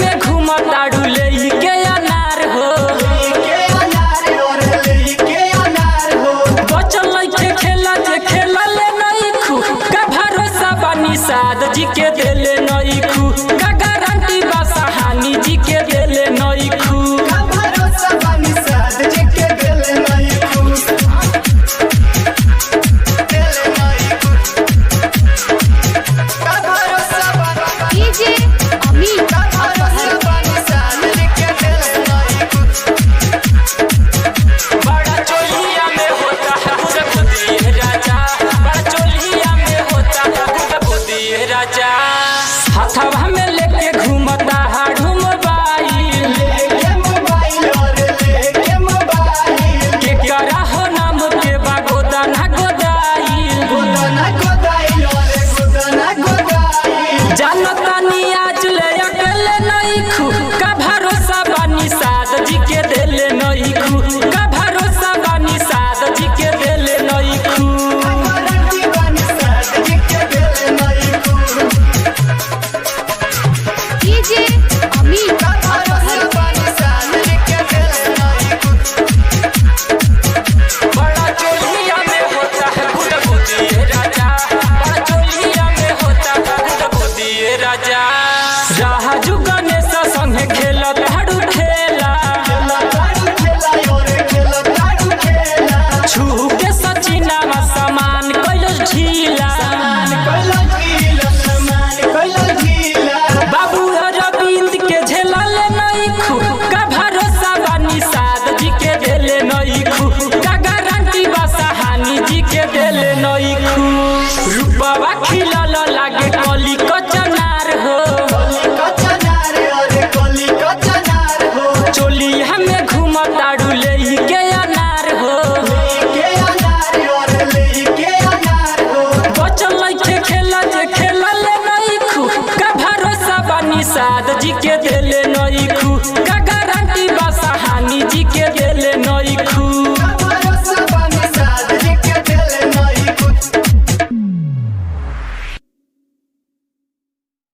में घूमताड़ू ले के अनार हो बचल लइके खेला जे खेला ले नहीं खू का भरोसा बानी साद जी के देले नहीं खू का गारंटी बा सहानी जी के देले नहीं खू का भरोसा बानी साद जी के देले नहीं खू का भरोसा डीजे अमित बड़ा चोलिया में होता है गुदगुदी राजा बड़ा चोलिया में होता है गुदगुदी राजा हाथवा में लेके घूमता हाडू मोबाइल के करा हो नाम के बागोदा ना गोदाइल जानता नी आज ले अकेले नहीं खू का भरोसा बानी साद जी के देले नहीं खू का भरोसा बानी साद जी के देले नहीं खू डीजे अमित बड़ा चोलिया में होता है गुदगुदी राजा बड़ा चोलिया में होता है गुदगुदी राजा राजू गणेश संगे खेलत हाडू खेला छू के सचिना में समान कइलो झीला बाबू अरविंद के झेला ले नहीं खू का भरोसा बानी साद जी के देले नहीं खू का गारंटी बा सहानी जी के देले नहीं खू रूपवा खिलल लागे कली कचनार हो चोलिया में घूमताड़ू ले के अनार हो बचल लइके खेला जे खेला ले नहीं खू का भरोसा बानी साद जी के देले नहीं खू का